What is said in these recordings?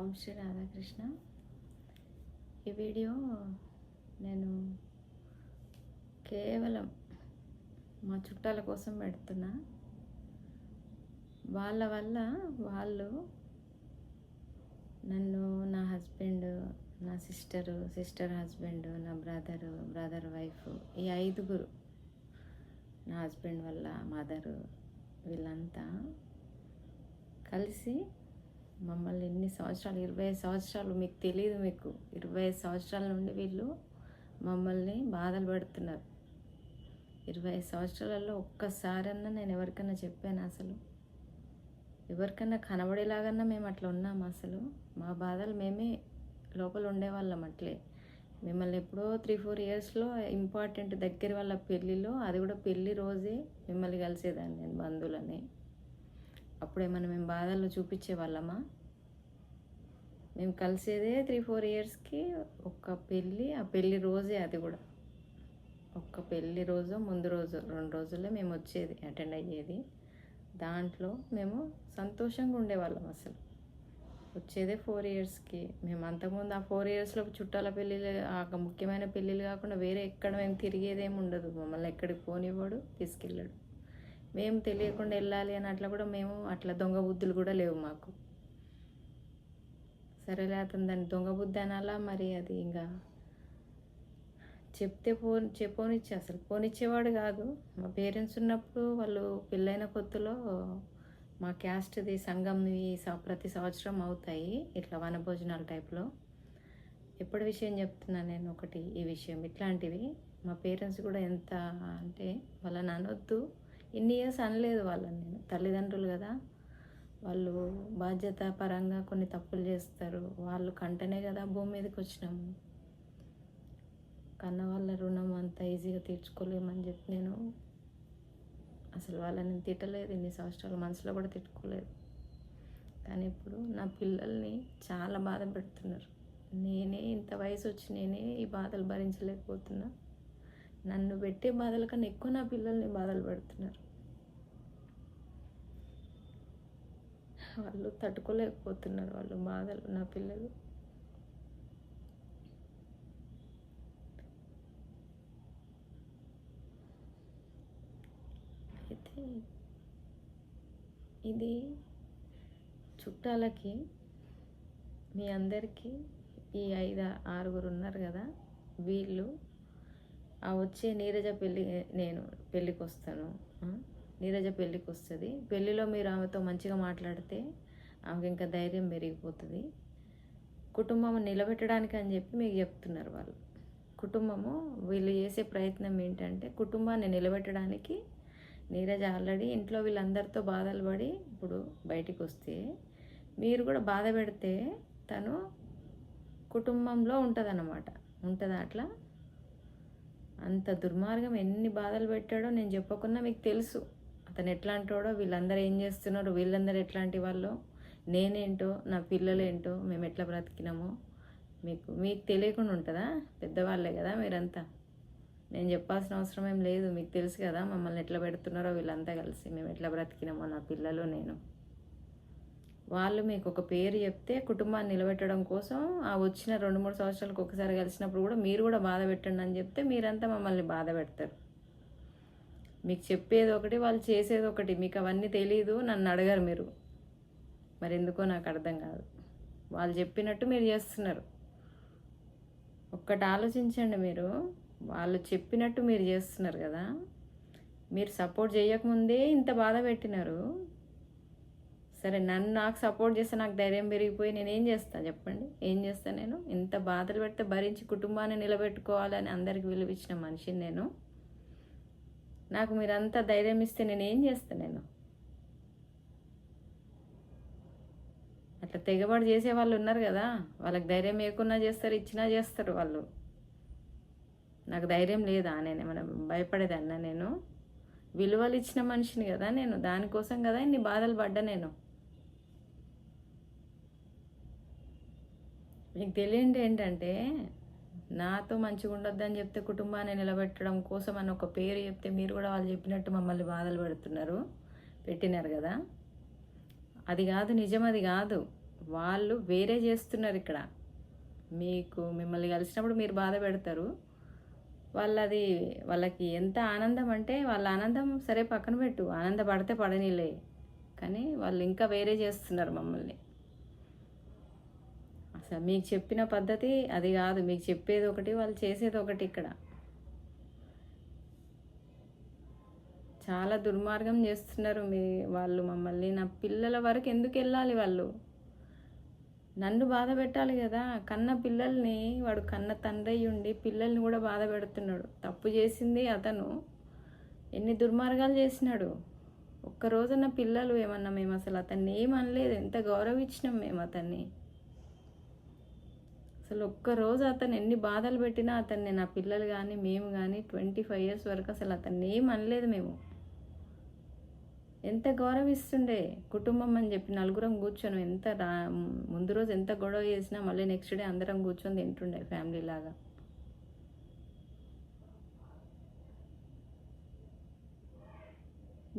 ఓం శ్రీ రాధాకృష్ణ. ఈ వీడియో నేను కేవలం మా చుట్టాల కోసం పెడుతున్నా. వాళ్ళ వల్ల వాళ్ళు నన్ను, నా హస్బెండ్, నా సిస్టర్ హస్బెండ్, నా బ్రదర్ వైఫ్, ఈ ఐదుగురు, నా హస్బెండ్ వల్ల మదరు, వీళ్ళంతా కలిసి మమ్మల్ని ఎన్ని సంవత్సరాలు, 20 సంవత్సరాలు, మీకు తెలియదు, మీకు 20 సంవత్సరాల నుండి వీళ్ళు మమ్మల్ని బాధలు పెడుతున్నారు. 20 సంవత్సరాలలో ఒక్కసారన్నా నేను ఎవరికన్నా చెప్పాను? అసలు ఎవరికన్నా కనబడేలాగన్నా మేము అట్లా ఉన్నాము? అసలు మా బాధలు మేమే లోపల ఉండేవాళ్ళం. అట్లే మిమ్మల్ని ఎప్పుడో 3-4 ఇయర్స్లో ఇంపార్టెంట్ దగ్గర వాళ్ళ పెళ్ళిలో, అది కూడా పెళ్ళి రోజే మిమ్మల్ని కలిసేదాన్ని నేను, బంధువులని. అప్పుడేమన్నా మేము బాధలు చూపించే వాళ్ళమా? మేము కలిసేదే 3-4 ఇయర్స్కి ఒక్క పెళ్ళి, ఆ పెళ్ళి రోజే, అది కూడా ఒక్క పెళ్ళి రోజు ముందు రోజు 2 రోజుల్లో మేము వచ్చేది, అటెండ్ అయ్యేది. దాంట్లో మేము సంతోషంగా ఉండేవాళ్ళం. అసలు వచ్చేదే 4 ఇయర్స్కి. మేము అంతకుముందు ఆ 4 ఇయర్స్లో చుట్టాల పెళ్ళిళ్ళు, ఆ ముఖ్యమైన పెళ్ళిళ్ళు కాకుండా వేరే ఎక్కడ మేము తిరిగేదేమి ఉండదు. మమ్మల్ని ఎక్కడికి పోనివ్వడు, తీసుకెళ్ళాడు. మేము తెలియకుండా వెళ్ళాలి అని అట్లా కూడా మేము అట్లా దొంగ బుద్ధులు కూడా లేవు మాకు. సరేలే, అతను దాన్ని దొంగ బుద్ధి అనాలా మరి, అది ఇంకా చెప్తే పోనిచ్చే, అసలు పోనిచ్చేవాడు కాదు. మా పేరెంట్స్ ఉన్నప్పుడు, వాళ్ళు పెళ్ళైన కొత్తలో మా క్యాస్ట్ది సంఘంవి ప్రతి సంవత్సరం అవుతాయి ఇట్లా వనభోజనాల టైప్లో. ఎప్పటి విషయం చెప్తున్నా నేను, ఒకటి ఈ విషయం, ఇట్లాంటివి మా పేరెంట్స్ కూడా ఎంత అంటే, వాళ్ళని అనొద్దు, ఇన్ని ఇయర్స్ అనలేదు వాళ్ళని నేను. తల్లిదండ్రులు కదా, వాళ్ళు బాధ్యత పరంగా కొన్ని తప్పులు చేస్తారు. వాళ్ళు కంటనే కదా భూమి మీదకి వచ్చినాము. కన్న వాళ్ళ రుణం అంత ఈజీగా తీర్చుకోలేమని చెప్పి నేను అసలు వాళ్ళని తిట్టలేదు. ఇన్ని సంవత్సరాలు మనసులో కూడా తిట్టుకోలేదు. కానీ ఇప్పుడు నా పిల్లల్ని చాలా బాధ పెడుతున్నారు. నేనే ఇంత వయసు వచ్చి నేనే ఈ బాధలు భరించలేకపోతున్నా. నన్ను పెట్టే బాధల కన్నా ఎక్కువ నా పిల్లల్ని బాధలు పెడుతున్నారు. వాళ్ళు తట్టుకోలేకపోతున్నారు వాళ్ళు బాధలు, నా పిల్లలు. అయితే ఇది చుట్టాలకి, మీ అందరికీ ఈ 5-6 ఉన్నారు కదా, వీళ్ళు ఆ వచ్చే నీరజ నేను పెళ్ళికి వస్తాను, నీరజ పెళ్ళికి వస్తుంది. పెళ్ళిలో మీరు ఆమెతో మంచిగా మాట్లాడితే ఆమెకి ఇంకా ధైర్యం పెరిగిపోతుంది. కుటుంబం నిలబెట్టడానికి అని చెప్పి మీకు చెప్తున్నారు వాళ్ళు. కుటుంబము, వీళ్ళు చేసే ప్రయత్నం ఏంటంటే, కుటుంబాన్ని నిలబెట్టడానికి. నీరజ ఆల్రెడీ ఇంట్లో వీళ్ళందరితో బాధలు పడి ఇప్పుడు బయటికి వస్తే, మీరు కూడా బాధ పెడితే తను కుటుంబంలో ఉంటుందన్నమాట. ఉంటుందా అట్లా? అంత దుర్మార్గం, ఎన్ని బాధలు పెట్టాడో నేను చెప్పకున్నా మీకు తెలుసు. అతను ఎట్లాంటోడో, వీళ్ళందరూ ఏం చేస్తున్నారో, వీళ్ళందరూ ఎట్లాంటి వాళ్ళో, నేనేంటో, నా పిల్లలేంటో, మేము ఎట్లా బ్రతికినామో మీకు తెలియకుండా ఉంటుందా? పెద్దవాళ్ళే కదా మీరంతా, నేను చెప్పాల్సిన అవసరం ఏం లేదు. మీకు తెలుసు కదా మమ్మల్ని ఎట్లా పెడుతున్నారో వీళ్ళంతా కలిసి, మేము ఎట్లా బ్రతికినామో, నా పిల్లలు, నేను. వాళ్ళు మీకు ఒక పేరు చెప్తే కుటుంబాన్ని నిలబెట్టడం కోసం, ఆ వచ్చిన 2-3 సంవత్సరాలకు ఒకసారి కలిసినప్పుడు కూడా మీరు కూడా బాధ పెట్టండి అని చెప్తే మీరంతా మమ్మల్ని బాధ పెడతారు. మీకు చెప్పేది ఒకటి, వాళ్ళు చేసేది ఒకటి. మీకు అవన్నీ తెలీదు, నన్ను అడగరు మీరు. మరి ఎందుకో నాకు అర్థం కాదు. వాళ్ళు చెప్పినట్టు మీరు చేస్తున్నారు. ఒక్కటి ఆలోచించండి మీరు, వాళ్ళు చెప్పినట్టు మీరు చేస్తున్నారు కదా. మీరు సపోర్ట్ చేయకముందే ఇంత బాధ పెట్టినారు. సరే, నాకు సపోర్ట్ చేస్తే నాకు ధైర్యం పెరిగిపోయి నేనేం చేస్తాను చెప్పండి? ఏం చేస్తాను నేను? ఇంత బాధలు పెడితే భరించి కుటుంబాన్ని నిలబెట్టుకోవాలని అందరికి విలువిచ్చిన మనిషిని నేను. నాకు మీరంతా ధైర్యం ఇస్తే నేనేం చేస్తాను? నేను అట్లా తెగబడి చేసే వాళ్ళు ఉన్నారు కదా, వాళ్ళకి ధైర్యం లేకున్నా చేస్తారు, ఇచ్చినా చేస్తారు వాళ్ళు. నాకు ధైర్యం లేదా? నేను ఏమైనా భయపడేదన్నా? నేను విలువలు ఇచ్చిన మనిషిని కదా నేను, దానికోసం కదా ఇన్ని బాధలు పడ్డా నేను. మీకు తెలియండి ఏంటంటే, నాతో మంచిగా ఉండొద్దని చెప్తే కుటుంబాన్ని నిలబెట్టడం కోసం అని ఒక పేరు చెప్తే మీరు కూడా వాళ్ళు చెప్పినట్టు మమ్మల్ని బాధలు పెట్టినారు కదా. అది కాదు నిజం, అది కాదు. వాళ్ళు వేరే చేస్తున్నారు ఇక్కడ. మిమ్మల్ని కలిసినప్పుడు మీరు బాధ పెడతారు. వాళ్ళకి ఎంత ఆనందం అంటే, వాళ్ళ ఆనందం సరే పక్కన పెట్టు, ఆనందపడితే పడనీలే, కానీ వాళ్ళు ఇంకా వేరే చేస్తున్నారు మమ్మల్ని. అసలు మీకు చెప్పిన పద్ధతి అది కాదు. మీకు చెప్పేది ఒకటి, వాళ్ళు చేసేది ఒకటి. ఇక్కడ చాలా దుర్మార్గం చేస్తున్నారు వాళ్ళు మమ్మల్ని. నా పిల్లల వరకు ఎందుకు వెళ్ళాలి వాళ్ళు? నన్ను బాధ పెట్టాలి కదా. కన్న పిల్లల్ని, వాడు కన్న తండ్రి ఉండి పిల్లల్ని కూడా బాధ పెడుతున్నాడు. తప్పు చేసింది అతను, ఎన్ని దుర్మార్గాలు చేసినాడు. ఒక్కరోజున పిల్లలు ఏమన్నా మేము అసలు అతన్ని ఏమనలేదు. ఎంత గౌరవించినాం మేము అతన్ని. అసలు ఒక్కరోజు అతను ఎన్ని బాధలు పెట్టినా అతన్ని, నా పిల్లలు కానీ మేము కానీ 25 years వరకు అసలు అతన్ని ఏమనలేదు మేము. ఎంత గౌరవిస్తుండే. కుటుంబం అని చెప్పి నలుగురం కూర్చొని ముందు రోజు ఎంత గొడవ చేసినా మళ్ళీ నెక్స్ట్ డే అందరం కూర్చొని తింటుండే ఫ్యామిలీ లాగా.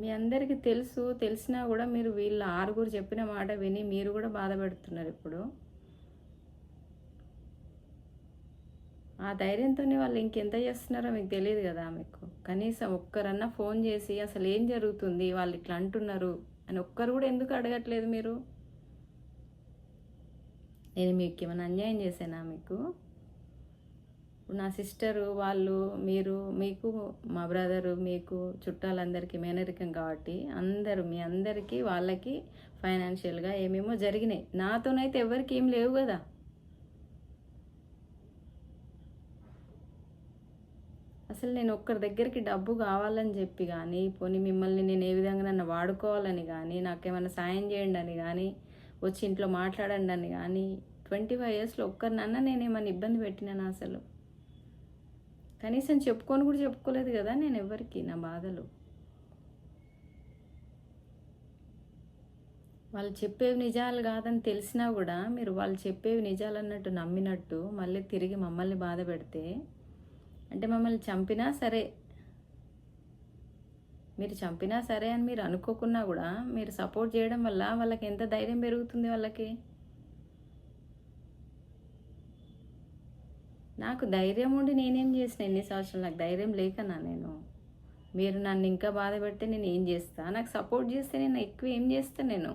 మీ అందరికీ తెలిసినా కూడా మీరు వీళ్ళ 6 చెప్పిన మాట విని మీరు కూడా బాధ పెడుతున్నారు ఇప్పుడు. ఆ ధైర్యంతోనే వాళ్ళు ఇంకెంత చేస్తున్నారో మీకు తెలియదు కదా. మీకు కనీసం ఒక్కరన్నా ఫోన్ చేసి అసలు ఏం జరుగుతుంది, వాళ్ళు ఇట్లా అంటున్నారు అని ఒక్కరు కూడా ఎందుకు అడగట్లేదు మీరు? నేను మీకు ఏమైనా అన్యాయం చేశానా? మీకు నా సిస్టరు వాళ్ళు, మీకు మా బ్రదరు, మీకు చుట్టాలందరికీ మేనరికం కాబట్టి మీ అందరికీ వాళ్ళకి ఫైనాన్షియల్గా ఏమేమో జరిగినాయి. నాతోనైతే ఎవరికి ఏం లేవు కదా. అసలు నేను ఒక్కరి దగ్గరికి డబ్బు కావాలని చెప్పి కానీ, పోనీ మిమ్మల్ని నేను ఏ విధంగా నన్ను వాడుకోవాలని కానీ, నాకేమైనా సాయం చేయండి అని కానీ, వచ్చి ఇంట్లో మాట్లాడండి అని కానీ, 25 yearsలో ఒక్కరినన్నా నేనేమైనా ఇబ్బంది పెట్టినాను? అసలు కనీసం చెప్పుకొని కూడా చెప్పుకోలేదు కదా నేను ఎవరికి నా బాధలు. వాళ్ళు చెప్పేవి నిజాలు కాదని తెలిసినా కూడా మీరు వాళ్ళు చెప్పేవి నిజాలు అన్నట్టు నమ్మినట్టు మళ్ళీ తిరిగి మమ్మల్ని బాధ పెడితే, అంటే మమ్మల్ని చంపినా సరే, మీరు చంపినా సరే అని మీరు అనుకోకున్నా కూడా మీరు సపోర్ట్ చేయడం వల్ల వాళ్ళకి ఎంత ధైర్యం పెరుగుతుంది వాళ్ళకి. నాకు ధైర్యం ఉండి నేనేం చేసిన ఎన్ని సంవత్సరాలు? నాకు ధైర్యం లేకనా నేను? మీరు నన్ను ఇంకా బాధ పెడితే నేను ఏం చేస్తా? నాకు సపోర్ట్ చేస్తే నేను ఎక్కువ ఏం చేస్తా? నేను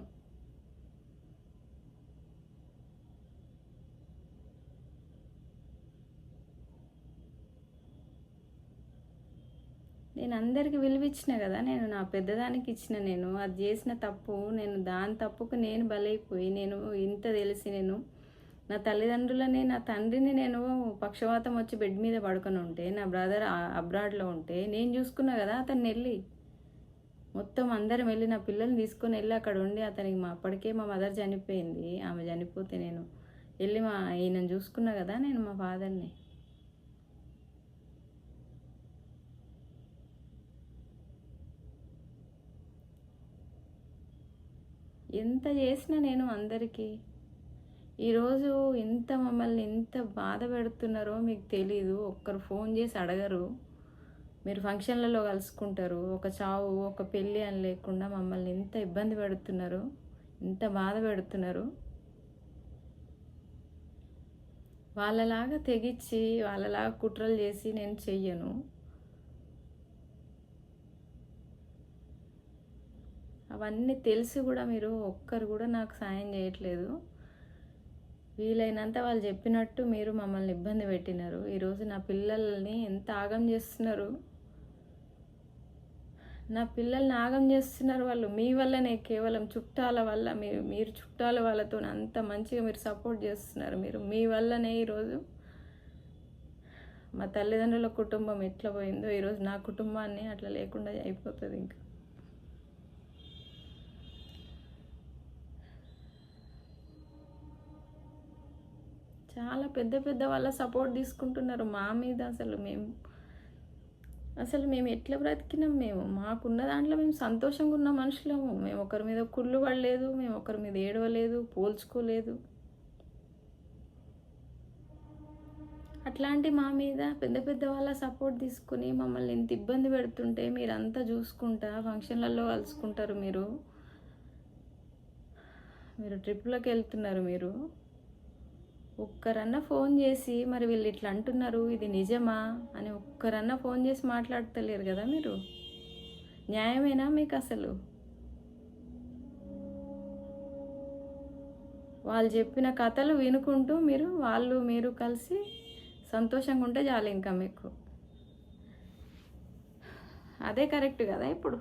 అందరికి విలువిచ్చిన కదా. నేను నా పెద్దదానికి ఇచ్చిన. నేను అది చేసిన తప్పు, నేను దాని తప్పుకు నేను బలైపోయి, నేను ఇంత తెలిసి నేను నా తల్లిదండ్రులని, నా తండ్రిని నేను పక్షవాతం వచ్చి బెడ్ మీద పడుకొని ఉంటే, నా బ్రదర్ అబ్రాడ్లో ఉంటే నేను చూసుకున్నా కదా అతన్ని వెళ్ళి. మొత్తం అందరం వెళ్ళి నా పిల్లల్ని తీసుకొని వెళ్ళి అక్కడ ఉండి అతనికి అప్పటికే మా మదర్ చనిపోయింది. ఆమె చనిపోతే నేను వెళ్ళి ఈయనను చూసుకున్నా కదా నేను, మా ఫాదర్ని. ఎంత చేసినా నేను అందరికీ, ఈరోజు మమ్మల్ని ఎంత బాధ పెడుతున్నారో మీకు తెలీదు. ఒక్కరు ఫోన్ చేసి అడగరు. మీరు ఫంక్షన్లలో కలుసుకుంటారు, ఒక చావు ఒక పెళ్ళి అని లేకుండా మమ్మల్ని ఎంత ఇబ్బంది పెడుతున్నారు, ఎంత బాధ పెడుతున్నారు. వాళ్ళలాగా తెగించి వాళ్ళలాగా కుట్రలు చేసి నేను చెయ్యను. అవన్నీ తెలిసి కూడా మీరు ఒక్కరు కూడా నాకు సాయం చేయట్లేదు. వీలైనంత వాళ్ళు చెప్పినట్టు మీరు మమ్మల్ని ఇబ్బంది పెట్టినారు. ఈరోజు నా పిల్లల్ని ఎంత ఆగం చేస్తున్నారు. నా పిల్లల్ని ఆగం చేస్తున్నారు వాళ్ళు. మీ వల్లనే, కేవలం చుట్టాల వల్ల, మీరు చుట్టాల వాళ్ళతో అంత మంచిగా మీరు సపోర్ట్ చేస్తున్నారు. మీ వల్లనే ఈరోజు మా తల్లిదండ్రుల కుటుంబం ఎట్లా పోయిందో ఈరోజు నా కుటుంబాన్ని అట్లా లేకుండా అయిపోతుంది. ఇంకా చాలా పెద్ద వాళ్ళ సపోర్ట్ తీసుకుంటున్నారు మా మీద. అసలు మేము ఎట్లా బ్రతికినాం? మాకున్న దాంట్లో మేము సంతోషంగా ఉన్న మనుషులము. మేము ఒకరి మీద కుళ్ళు పడలేదు, మేము ఒకరి మీద ఏడవలేదు, పోల్చుకోలేదు. అట్లాంటి మా మీద పెద్ద వాళ్ళ సపోర్ట్ తీసుకుని మమ్మల్ని ఇంత ఇబ్బంది పెడుతుంటే మీరంతా చూసుకుంటా ఫంక్షన్లలో కలుసుకుంటారు. మీరు ట్రిప్లోకి వెళ్తున్నారు. మీరు ఒక్కరన్నా ఫోన్ చేసి మరి వీళ్ళు ఇట్లా అంటున్నారు ఇది నిజమా అని ఒక్కరన్నా ఫోన్ చేసి మాట్లాడతలేరు కదా మీరు. న్యాయమేనా మీకు అసలు? వాళ్ళు చెప్పిన కథలు వినుకుంటూ మీరు కలిసి సంతోషంగా ఉంటే చాలు ఇంకా మీకు. అదే కరెక్ట్ కదా. ఇప్పుడు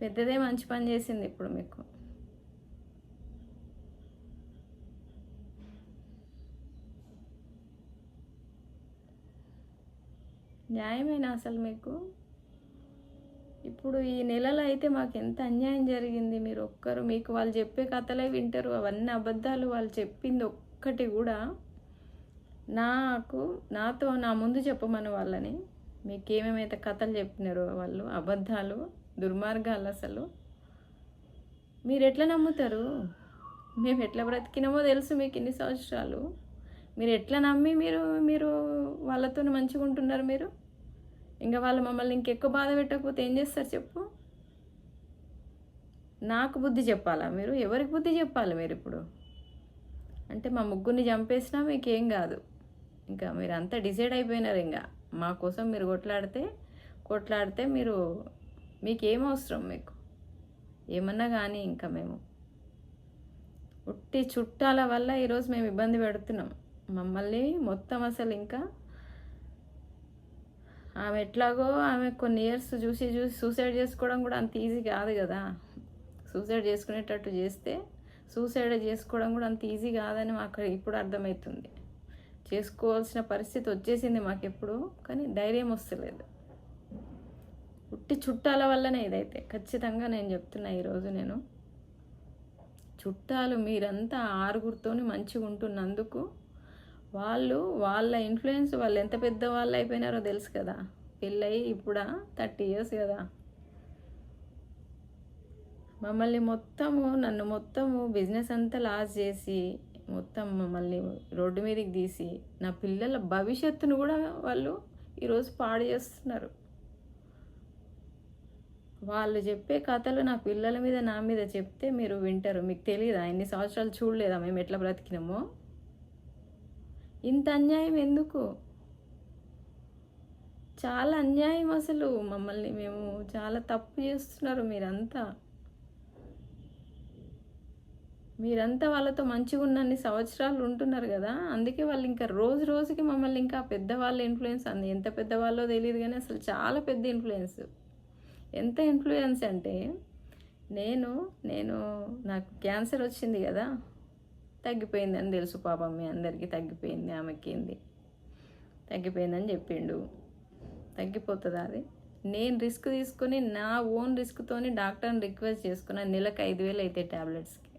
పెద్దదే మంచి పని చేసింది ఇప్పుడు మీకు. న్యాయమేనా అసలు మీకు? ఇప్పుడు ఈ నెలలో అయితే మాకు ఎంత అన్యాయం జరిగింది. మీకు వాళ్ళు చెప్పే కథలే వింటారు, అవన్నీ అబద్ధాలు. వాళ్ళు చెప్పింది ఒక్కటి కూడా నాతో నా ముందు చెప్పమని వాళ్ళని. మీకు ఏమేమైతే కథలు చెప్పినారో వాళ్ళు అబద్ధాలు, దుర్మార్గాలు. అసలు మీరు ఎట్లా నమ్ముతారు? మేము ఎట్లా బ్రతికినామో తెలుసు మీకు ఇన్ని సంవత్సరాలు. మీరు ఎట్లా నమ్మి మీరు వాళ్ళతో మంచిగా ఉంటున్నారు మీరు? ఇంకా వాళ్ళు మమ్మల్ని ఇంకెక్కువ బాధ పెట్టకపోతే ఏం చేస్తారు చెప్పు? నాకు బుద్ధి చెప్పాలా మీరు? ఎవరికి బుద్ధి చెప్పాలి మీరు ఇప్పుడు? అంటే మా ముగ్గురిని చంపేసినా మీకేం కాదు. ఇంకా మీరు అంతా డిసైడ్ అయిపోయినారు. ఇంకా మా కోసం మీరు కొట్లాడితే మీకేం అవసరం? మీకు ఏమన్నా కానీ ఇంకా మేము ఉట్టి చుట్టాల వల్ల ఈరోజు మేము ఇబ్బంది పెడుతున్నాం మమ్మల్ని మొత్తం. అసలు ఇంకా ఆమె ఎట్లాగో ఆమె కొన్ని ఇయర్స్ చూసి సూసైడ్ చేసుకోవడం కూడా అంత ఈజీ కాదు కదా. సూసైడ్ చేసుకునేటట్టు చేస్తే సూసైడ్ చేసుకోవడం కూడా అంత ఈజీ కాదని మాకు ఇప్పుడు అర్థమవుతుంది. చేసుకోవాల్సిన పరిస్థితి వచ్చేసింది మాకు ఎప్పుడు, కానీ ధైర్యం వస్తలేదు. ఉట్టి చుట్టాల వల్లనే ఇదైతే ఖచ్చితంగా నేను చెప్తున్నా. ఈరోజు నేను చుట్టాలు మీరంతా ఆరుగురితోని మంచిగా ఉంటున్నందుకు వాళ్ళ ఇన్ఫ్లుయెన్స్, వాళ్ళు ఎంత పెద్ద వాళ్ళు అయిపోయినారో తెలుసు కదా. పెళ్ళయి ఇప్పుడు 30 years కదా. నన్ను మొత్తము బిజినెస్ అంతా లాస్ చేసి మొత్తం మమ్మల్ని రోడ్డు మీదకి తీసి నా పిల్లల భవిష్యత్తును కూడా వాళ్ళు ఈరోజు పాడు చేస్తున్నారు. వాళ్ళు చెప్పే కథలు నా పిల్లల మీద నా మీద చెప్తే మీరు వింటారు. మీకు తెలియదా? ఇన్ని సంవత్సరాలు చూడలేదా మేము ఎట్లా బ్రతికినామో? ఇంత అన్యాయం ఎందుకు? చాలా అన్యాయం అసలు. మేము చాలా తప్పు చేస్తున్నారు. మీరంతా వాళ్ళతో మంచిగా ఉన్నన్ని సంవత్సరాలు ఉంటున్నారు కదా. అందుకే వాళ్ళు ఇంకా రోజు రోజుకి మమ్మల్ని ఇంకా పెద్దవాళ్ళ ఇన్ఫ్లుయెన్స్ అంది. ఎంత పెద్దవాళ్ళో తెలియదు కానీ అసలు చాలా పెద్ద ఇన్ఫ్లుయెన్స్. ఎంత ఇన్ఫ్లుయెన్స్ అంటే నాకు క్యాన్సర్ వచ్చింది కదా, తగ్గిపోయిందని తెలుసు. పాపం మీ అందరికీ తగ్గిపోయింది, ఆమెకింది తగ్గిపోయిందని చెప్పిండు. తగ్గిపోతుంది అది. నేను రిస్క్ తీసుకొని నా ఓన్ రిస్క్తోని డాక్టర్ని రిక్వెస్ట్ చేసుకున్నా. నెలకు 5,000 అయితే ట్యాబ్లెట్స్కి.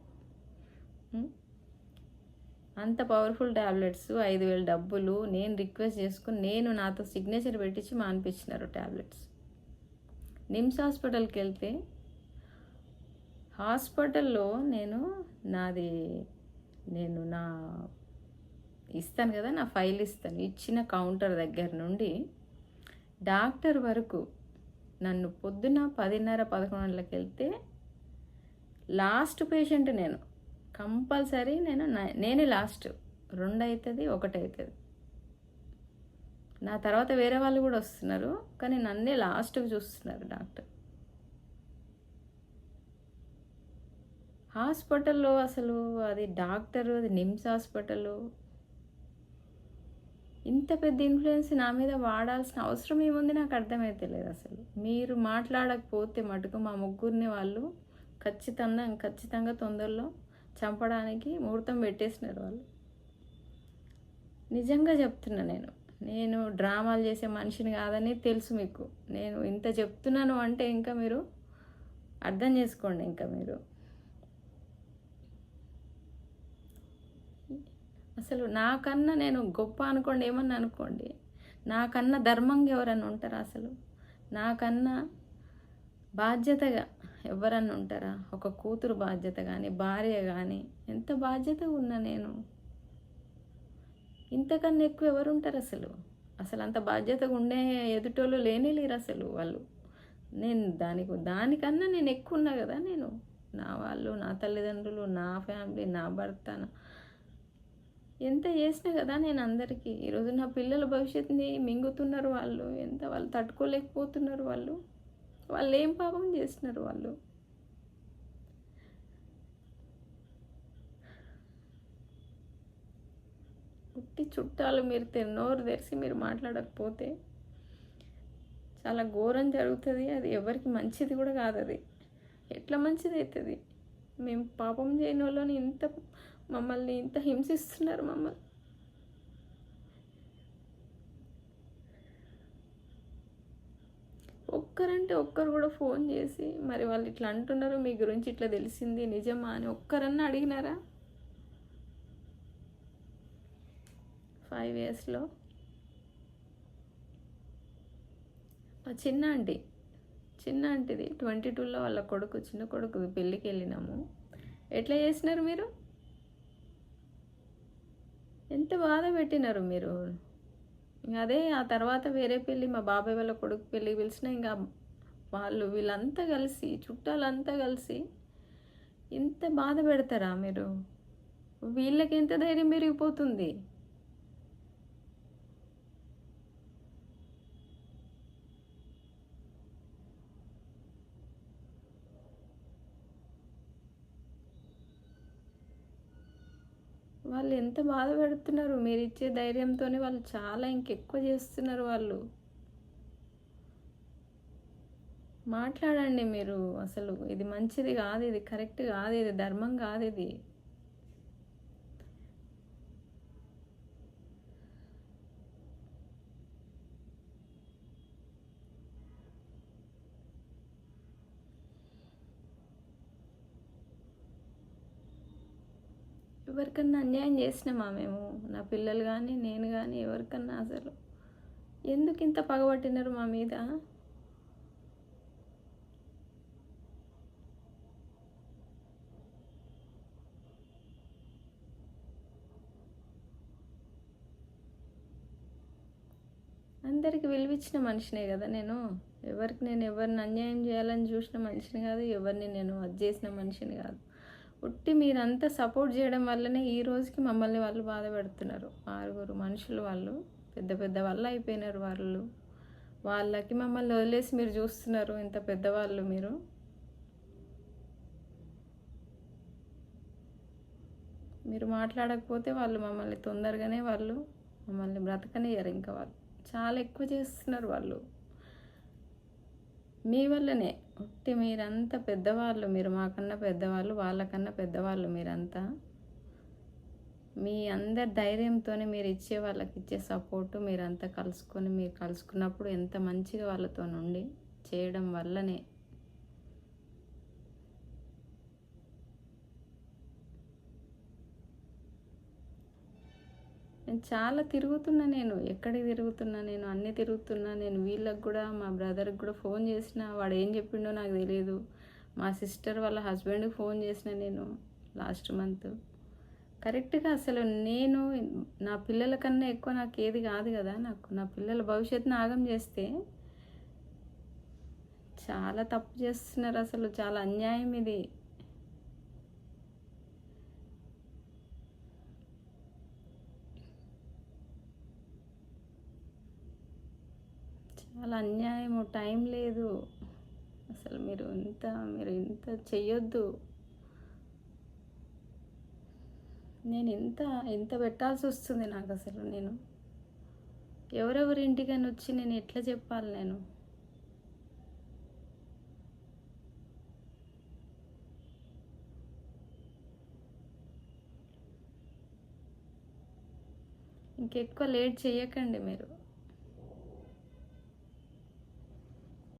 అంత పవర్ఫుల్ ట్యాబ్లెట్స్, 5,000 డబ్బులు నేను రిక్వెస్ట్ చేసుకుని నాతో సిగ్నేచర్ పెట్టించి మానిపించినారు ట్యాబ్లెట్స్. నిమ్స్ హాస్పిటల్కి వెళ్తే హాస్పిటల్లో నా ఇస్తాను కదా, నా ఫైల్ ఇస్తాను. ఇచ్చిన కౌంటర్ దగ్గర నుండి డాక్టర్ వరకు నన్ను పొద్దున 10:30-11 వెళ్తే లాస్ట్ పేషెంట్ నేను. కంపల్సరీ నేనే లాస్ట్. 2 అవుతుంది, 1 అవుతుంది. నా తర్వాత వేరే వాళ్ళు కూడా వస్తున్నారు, కానీ నన్నే లాస్ట్కి చూస్తున్నారు డాక్టర్. హాస్పిటల్లో అసలు అది డాక్టర్, అది నిమ్స్ హాస్పిటల్. ఇంత పెద్ద ఇన్ఫ్లుయెన్స్ నా మీద వాడాల్సిన అవసరం ఏముంది నాకు అర్థమైతే లేదు అసలు. మీరు మాట్లాడకపోతే మటుకు మా ముగ్గురిని వాళ్ళు ఖచ్చితంగా తొందరలో చంపడానికి ముహూర్తం పెట్టేసినారు వాళ్ళు. నిజంగా చెప్తున్నా. నేను డ్రామాలు చేసే మనిషిని కాదని తెలుసు మీకు. నేను ఇంత చెప్తున్నాను అంటే ఇంకా మీరు అర్థం చేసుకోండి. ఇంకా మీరు అసలు నాకన్నా నేను గొప్ప అనుకోండి, ఏమన్నా అనుకోండి, నాకన్నా ధర్మంగా ఎవరన్నా ఉంటారా? అసలు నాకన్నా బాధ్యతగా ఎవరన్నా ఉంటారా? ఒక కూతురు బాధ్యత కానీ, భార్య కానీ, ఎంత బాధ్యతగా ఉన్నా నేను. ఇంతకన్నా ఎక్కువ ఎవరు ఉంటారు అసలు అంత బాధ్యతగా ఉండే ఎదుటోళ్ళు లేరు అసలు వాళ్ళు. దానికన్నా నేను ఎక్కువ ఉన్నా కదా. నా వాళ్ళు, నా తల్లిదండ్రులు, నా ఫ్యామిలీ, నా భర్త, ఎంత చేసినా కదా నేను అందరికీ. ఈరోజు నా పిల్లల భవిష్యత్తుని మింగుతున్నారు వాళ్ళు. ఎంత వాళ్ళు తట్టుకోలేకపోతున్నారు వాళ్ళు. వాళ్ళు ఏం పాపం చేస్తున్నారు వాళ్ళు. ఉట్టి చుట్టాలు మీరు నోరు తెరిచి మీరు మాట్లాడకపోతే చాలా ఘోరం జరుగుతుంది. అది ఎవరికి మంచిది కూడా కాదు. అది ఎట్లా మంచిది అవుతుంది? మేము పాపం చేయని వాళ్ళని మమ్మల్ని ఇంత హింసిస్తున్నారు మమ్మల్ని. ఒక్కరంటే ఒక్కరు కూడా ఫోన్ చేసి మరి వాళ్ళు ఇట్లా అంటున్నారు, మీ గురించి ఇట్లా తెలిసింది నిజమా అని ఒక్కరన్నా అడిగినారా? 5 yearsలో మా చిన్న ఆంటీది 22లో వాళ్ళ చిన్న కొడుకు పెళ్ళికి వెళ్ళినాము. ఎట్లా చేసినారు మీరు? ఎంత బాధ పెట్టినారు మీరు. అదే ఆ తర్వాత వేరే పెళ్ళి, మా బాబాయ్ వాళ్ళ కొడుకు పెళ్ళికి పిలిచిన, ఇంకా వీళ్ళంతా కలిసి, చుట్టాలంతా కలిసి ఇంత బాధ పెడతారా మీరు? వీళ్ళకి ఎంత ధైర్యం పెరిగిపోతుంది. వాళ్ళు ఎంత బాధ పెడుతున్నారు. మీరు ఇచ్చే ధైర్యంతోనే వాళ్ళు చాలా ఇంకెక్కువ చేస్తున్నారు. వాళ్ళు మాట్లాడండి మీరు. అసలు ఇది మంచిది కాదు, ఇది కరెక్ట్ కాదు, ఇది ధర్మం కాదు. ఇది ఎవరికన్నా అన్యాయం చేసినామా మేము? నా పిల్లలు కానీ నేను కానీ ఎవరికన్నా అసలు ఎందుకు ఇంత పగబట్టినారు మా మీద? అందరికి విలువిచ్చిన మనిషినే కదా నేను. నేను ఎవరిని అన్యాయం చేయాలని చూసిన మనిషిని కాదు, ఎవరిని నేను అది చేసిన మనిషిని కాదు. ఉట్టి మీరంతా సపోర్ట్ చేయడం వల్లనే ఈ రోజుకి మమ్మల్ని వాళ్ళు బాధ పెడుతున్నారు. 6 మనుషులు వాళ్ళు పెద్ద పెద్ద వాళ్ళు అయిపోయినారు. వాళ్ళకి మమ్మల్ని వదిలేసి మీరు చూస్తున్నారు. ఇంత పెద్దవాళ్ళు మీరు మాట్లాడకపోతే వాళ్ళు మమ్మల్ని తొందరగానే మమ్మల్ని బ్రతకనియ్యరు. ఇంకా వాళ్ళు చాలా ఎక్కువ చేస్తున్నారు. వాళ్ళు మీ వల్లనే. ఉట్టి మీరంతా పెద్దవాళ్ళు, మీరు మాకన్నా పెద్దవాళ్ళు, వాళ్ళకన్నా పెద్దవాళ్ళు. మీరంతా మీ అందరి ధైర్యంతోనే మీరు ఇచ్చే వాళ్ళకి ఇచ్చే సపోర్టు మీరంతా మీరు కలుసుకున్నప్పుడు ఎంత మంచిగా వాళ్ళతో నుండి చేయడం వల్లనే. నేను చాలా తిరుగుతున్నా. ఎక్కడికి తిరుగుతున్నా? అన్నీ తిరుగుతున్నా. వీళ్ళకి కూడా, మా బ్రదర్కి కూడా ఫోన్ చేసిన, వాడు ఏం చెప్పిండో నాకు తెలియదు. మా సిస్టర్ వాళ్ళ హస్బెండ్కి ఫోన్ చేసిన లాస్ట్ మంత్. కరెక్ట్గా అసలు నా పిల్లల కన్నా ఎక్కువ నాకు ఏది కాదు కదా. నా పిల్లల భవిష్యత్తుని ఆగం చేస్తే చాలా తప్పు చేస్తున్నారు. అసలు చాలా అన్యాయం ఇది. చాలా అన్యాయము. టైం లేదు అసలు. మీరు ఇంత చెయ్యొద్దు. నేను ఇంత పెట్టాల్సి వస్తుంది నాకు. అసలు ఎవరెవరి ఇంటికని వచ్చి నేను ఎట్లా చెప్పాలి? ఇంకెక్కువ లేట్ చేయకండి మీరు.